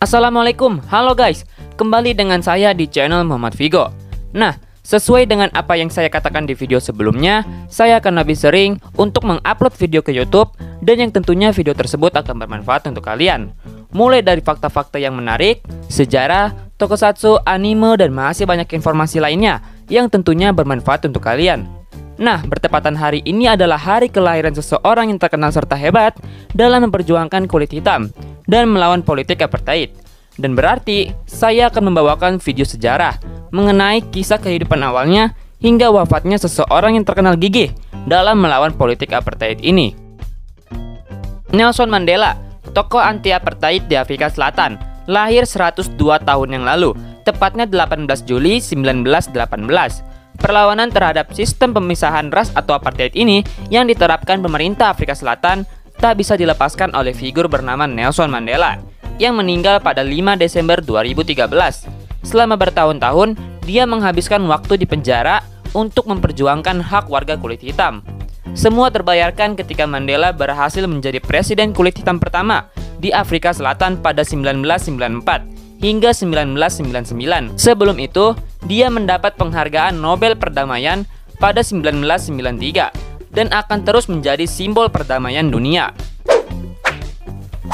Assalamualaikum, halo guys. Kembali dengan saya di channel Muhammad Vigo. Nah, sesuai dengan apa yang saya katakan di video sebelumnya, saya akan lebih sering untuk mengupload video ke YouTube, dan yang tentunya video tersebut akan bermanfaat untuk kalian. Mulai dari fakta-fakta yang menarik, sejarah, tokusatsu, anime, dan masih banyak informasi lainnya yang tentunya bermanfaat untuk kalian. Nah, bertepatan hari ini adalah hari kelahiran seseorang yang terkenal serta hebat dalam memperjuangkan kulit hitam dan melawan politik apartheid. Dan berarti, saya akan membawakan video sejarah mengenai kisah kehidupan awalnya hingga wafatnya seseorang yang terkenal gigih dalam melawan politik apartheid ini. Nelson Mandela, tokoh anti-apartheid di Afrika Selatan, lahir 102 tahun yang lalu, tepatnya 18 Juli 1918. Perlawanan terhadap sistem pemisahan ras atau apartheid ini yang diterapkan pemerintah Afrika Selatan tak bisa dilepaskan oleh figur bernama Nelson Mandela yang meninggal pada 5 Desember 2013. Selama bertahun-tahun, dia menghabiskan waktu di penjara untuk memperjuangkan hak warga kulit hitam. Semua terbayarkan ketika Mandela berhasil menjadi presiden kulit hitam pertama di Afrika Selatan pada 1994 hingga 1999. Sebelum itu, dia mendapat penghargaan Nobel Perdamaian pada 1993 dan akan terus menjadi simbol perdamaian dunia.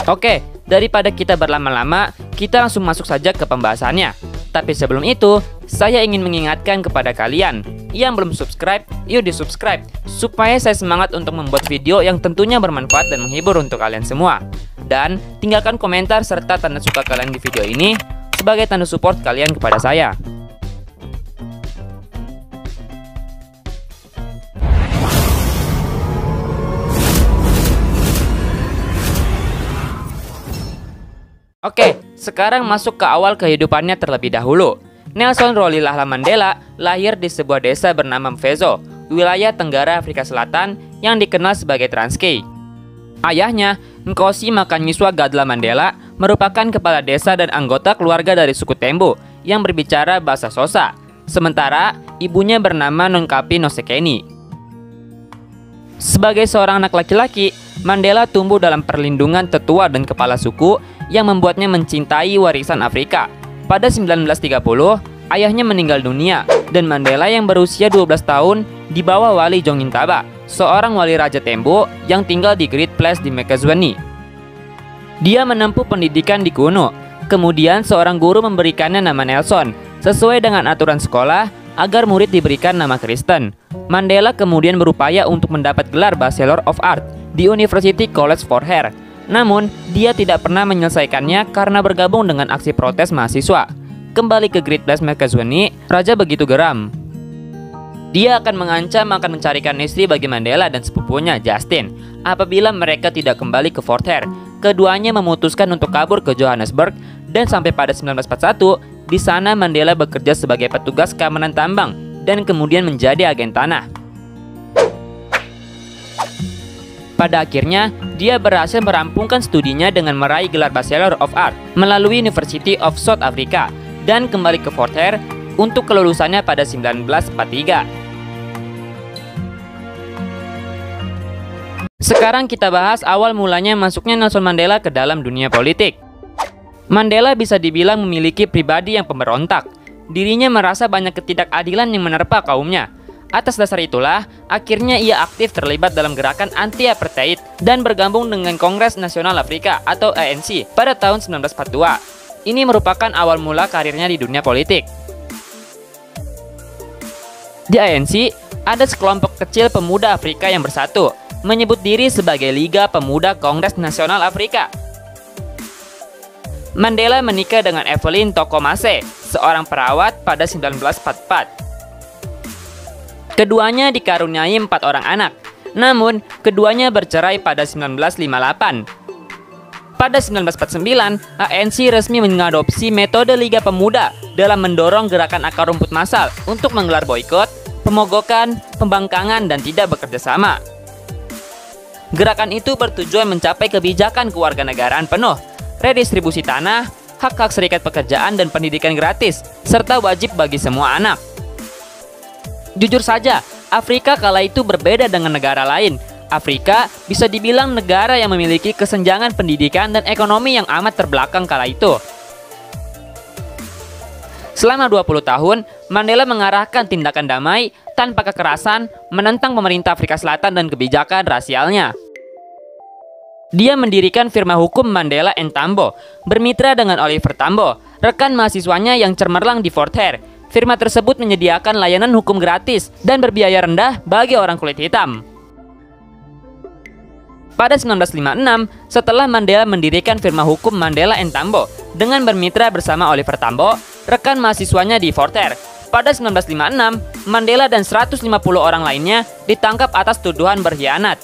Oke, daripada kita berlama-lama, kita langsung masuk saja ke pembahasannya. Tapi sebelum itu, saya ingin mengingatkan kepada kalian yang belum subscribe, yuk di subscribe supaya saya semangat untuk membuat video yang tentunya bermanfaat dan menghibur untuk kalian semua. Dan tinggalkan komentar serta tanda suka kalian di video ini sebagai tanda support kalian kepada saya. Oke, sekarang masuk ke awal kehidupannya terlebih dahulu. Nelson Rolihlahla Mandela lahir di sebuah desa bernama Mvezo, wilayah Tenggara Afrika Selatan yang dikenal sebagai Transkei. Ayahnya, Nkosi Makanyiswa Gadla Mandela, merupakan kepala desa dan anggota keluarga dari suku Tembo yang berbicara bahasa Xhosa. Sementara, ibunya bernama Nonkapi Nosekeni. Sebagai seorang anak laki-laki, Mandela tumbuh dalam perlindungan tetua dan kepala suku yang membuatnya mencintai warisan Afrika. Pada 1930, ayahnya meninggal dunia dan Mandela yang berusia 12 tahun dibawa Wali Jongintaba, seorang wali raja Tembo yang tinggal di Great Place di Mqhekezweni. Dia menempuh pendidikan di Kuno. Kemudian seorang guru memberikannya nama Nelson sesuai dengan aturan sekolah agar murid diberikan nama Kristen. Mandela kemudian berupaya untuk mendapat gelar Bachelor of Art di University College for Hair. Namun, dia tidak pernah menyelesaikannya karena bergabung dengan aksi protes mahasiswa. Kembali ke Great Place Mqhekezweni, Raja begitu geram. Dia akan mengancam akan mencarikan istri bagi Mandela dan sepupunya, Justin, apabila mereka tidak kembali ke Fort Hare. Keduanya memutuskan untuk kabur ke Johannesburg dan sampai pada 1941, di sana Mandela bekerja sebagai petugas keamanan tambang dan kemudian menjadi agen tanah. Pada akhirnya, dia berhasil merampungkan studinya dengan meraih gelar Bachelor of Art melalui University of South Africa dan kembali ke Fort Hare untuk kelulusannya pada 1943. Sekarang kita bahas awal mulanya masuknya Nelson Mandela ke dalam dunia politik. Mandela bisa dibilang memiliki pribadi yang pemberontak. Dirinya merasa banyak ketidakadilan yang menerpa kaumnya. Atas dasar itulah, akhirnya ia aktif terlibat dalam gerakan anti-apartheid dan bergabung dengan Kongres Nasional Afrika atau ANC pada tahun 1942. Ini merupakan awal mula karirnya di dunia politik. Di ANC, ada sekelompok kecil pemuda Afrika yang bersatu, menyebut diri sebagai Liga Pemuda Kongres Nasional Afrika. Mandela menikah dengan Evelyn Tokomase, seorang perawat pada 1944. Keduanya dikaruniai 4 orang anak, namun keduanya bercerai pada 1958. Pada 1949, ANC resmi mengadopsi metode Liga Pemuda dalam mendorong gerakan akar rumput massal untuk menggelar boikot, pemogokan, pembangkangan, dan tidak bekerja sama. Gerakan itu bertujuan mencapai kebijakan kewarganegaraan penuh, redistribusi tanah, hak-hak serikat pekerjaan dan pendidikan gratis, serta wajib bagi semua anak. Jujur saja, Afrika kala itu berbeda dengan negara lain. Afrika bisa dibilang negara yang memiliki kesenjangan pendidikan dan ekonomi yang amat terbelakang kala itu. Selama 20 tahun, Mandela mengarahkan tindakan damai tanpa kekerasan, menentang pemerintah Afrika Selatan dan kebijakan rasialnya. Dia mendirikan firma hukum Mandela & Tambo, bermitra dengan Oliver Tambo, rekan mahasiswanya yang cemerlang di Fort Hare. Firma tersebut menyediakan layanan hukum gratis dan berbiaya rendah bagi orang kulit hitam. Pada 1956, setelah Mandela mendirikan firma hukum Mandela & Tambo dengan bermitra bersama Oliver Tambo, rekan mahasiswanya di Fort Hare. Pada 1956, Mandela dan 150 orang lainnya ditangkap atas tuduhan berkhianat.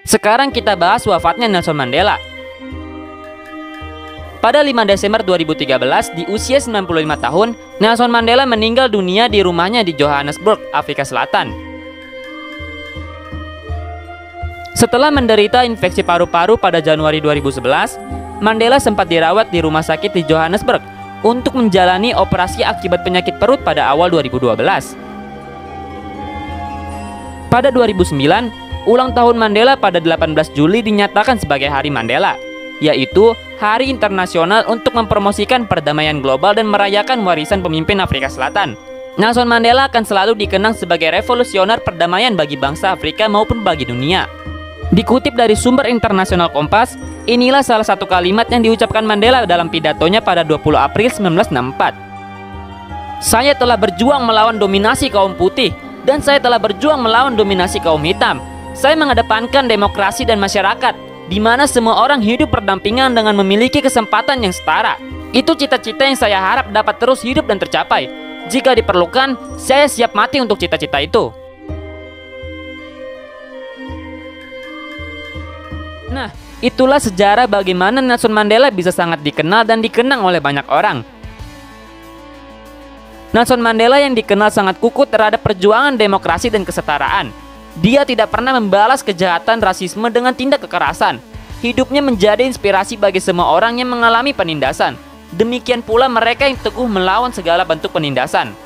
Sekarang kita bahas wafatnya Nelson Mandela. Pada 5 Desember 2013, di usia 95 tahun, Nelson Mandela meninggal dunia di rumahnya di Johannesburg, Afrika Selatan. Setelah menderita infeksi paru-paru pada Januari 2011, Mandela sempat dirawat di rumah sakit di Johannesburg untuk menjalani operasi akibat penyakit perut pada awal 2012. Pada 2009, ulang tahun Mandela pada 18 Juli dinyatakan sebagai Hari Mandela, yaitu Hari Internasional untuk mempromosikan perdamaian global dan merayakan warisan pemimpin Afrika Selatan. Nelson Mandela akan selalu dikenang sebagai revolusioner perdamaian bagi bangsa Afrika maupun bagi dunia. Dikutip dari sumber internasional Kompas, inilah salah satu kalimat yang diucapkan Mandela dalam pidatonya pada 20 April 1964. Saya telah berjuang melawan dominasi kaum putih, dan saya telah berjuang melawan dominasi kaum hitam. Saya mengedepankan demokrasi dan masyarakat, di mana semua orang hidup berdampingan dengan memiliki kesempatan yang setara. Itu cita-cita yang saya harap dapat terus hidup dan tercapai. Jika diperlukan, saya siap mati untuk cita-cita itu. Nah, itulah sejarah bagaimana Nelson Mandela bisa sangat dikenal dan dikenang oleh banyak orang. Nelson Mandela yang dikenal sangat kukuh terhadap perjuangan demokrasi dan kesetaraan. Dia tidak pernah membalas kejahatan rasisme dengan tindak kekerasan. Hidupnya menjadi inspirasi bagi semua orang yang mengalami penindasan. Demikian pula mereka yang teguh melawan segala bentuk penindasan.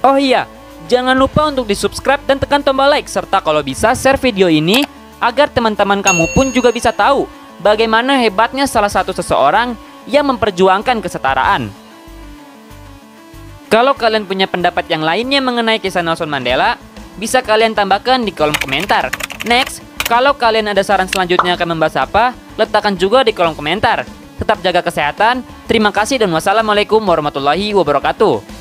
Oh iya, jangan lupa untuk di-subscribe dan tekan tombol like, serta kalau bisa share video ini agar teman-teman kamu pun juga bisa tahu bagaimana hebatnya salah satu seseorang yang memperjuangkan kesetaraan. Kalau kalian punya pendapat yang lainnya mengenai kisah Nelson Mandela, bisa kalian tambahkan di kolom komentar. Next, kalau kalian ada saran selanjutnya akan membahas apa, letakkan juga di kolom komentar. Tetap jaga kesehatan. Terima kasih dan wassalamualaikum warahmatullahi wabarakatuh.